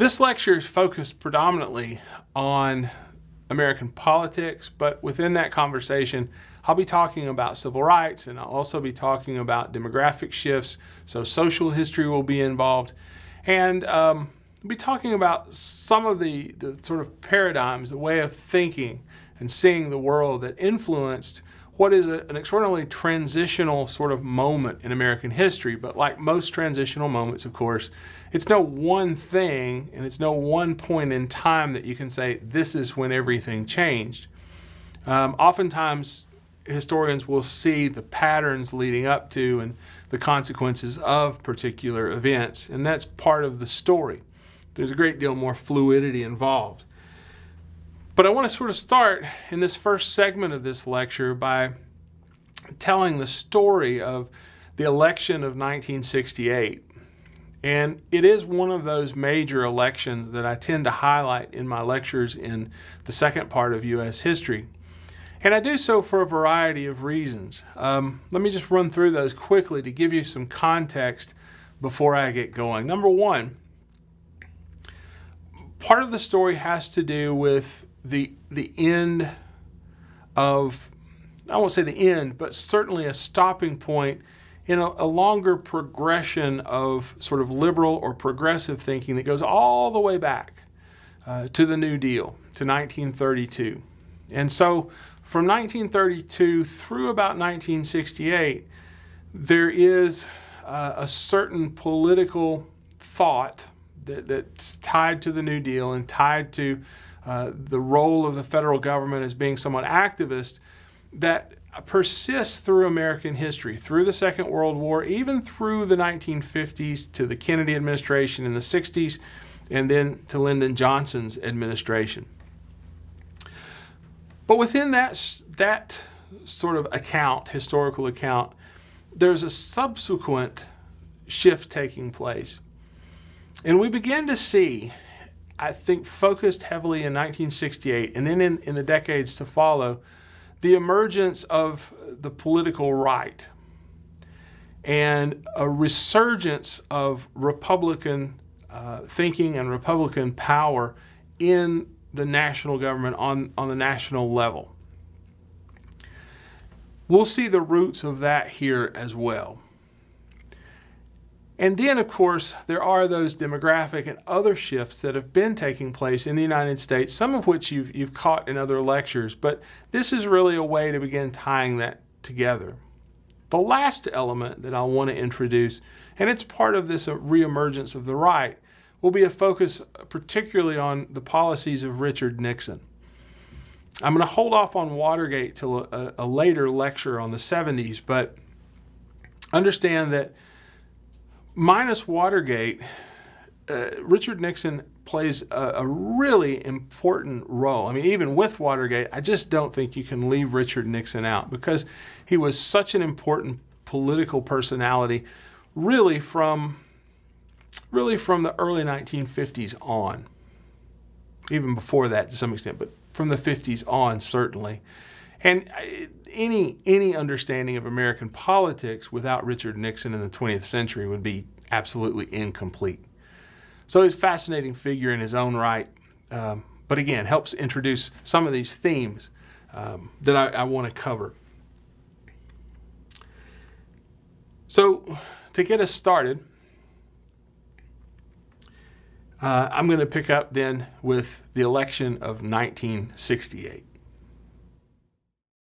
This lecture is focused predominantly on American politics, but within that conversation, I'll be talking about civil rights, and I'll also be talking about demographic shifts, so social history will be involved, and we'll be talking about some of the sort of paradigms, the way of thinking and seeing the world that influenced what is an extraordinarily transitional sort of moment in American history. But like most transitional moments, of course, it's no one thing and it's no one point in time that you can say this is when everything changed. Oftentimes, historians will see the patterns leading up to and the consequences of particular events, and that's part of the story. There's a great deal more fluidity involved. But I want to sort of start in this first segment of this lecture by telling the story of the election of 1968. And it is one of those major elections that I tend to highlight in my lectures in the second part of U.S. history. And I do so for a variety of reasons. Let me just run through those quickly to give you some context before I get going. Number one, part of the story has to do with the end of, I won't say the end, but certainly a stopping point in a longer progression of sort of liberal or progressive thinking that goes all the way back to the New Deal, to 1932. And so from 1932 through about 1968, there is a certain political thought that's tied to the New Deal and tied to the role of the federal government as being somewhat activist that persists through American history, through the Second World War, even through the 1950s to the Kennedy administration in the 60s, and then to Lyndon Johnson's administration. But within that sort of account, historical account, there's a subsequent shift taking place. And we begin to see, I think, focused heavily in 1968 and then in the decades to follow, the emergence of the political right and a resurgence of Republican thinking and Republican power in the national government on the national level. We'll see the roots of that here as well. And then, of course, there are those demographic and other shifts that have been taking place in the United States, some of which you've caught in other lectures, but this is really a way to begin tying that together. The last element that I want to introduce, and it's part of this reemergence of the right, will be a focus particularly on the policies of Richard Nixon. I'm going to hold off on Watergate till a later lecture on the 70s, but understand that minus Watergate, Richard Nixon plays a really important role. I mean, even with Watergate, I just don't think you can leave Richard Nixon out because he was such an important political personality really from the early 1950s on. Even before that to some extent, but from the 50s on certainly. And any understanding of American politics without Richard Nixon in the 20th century would be absolutely incomplete. So he's a fascinating figure in his own right, but again, helps introduce some of these themes that I want to cover. So to get us started, I'm going to pick up then with the election of 1968.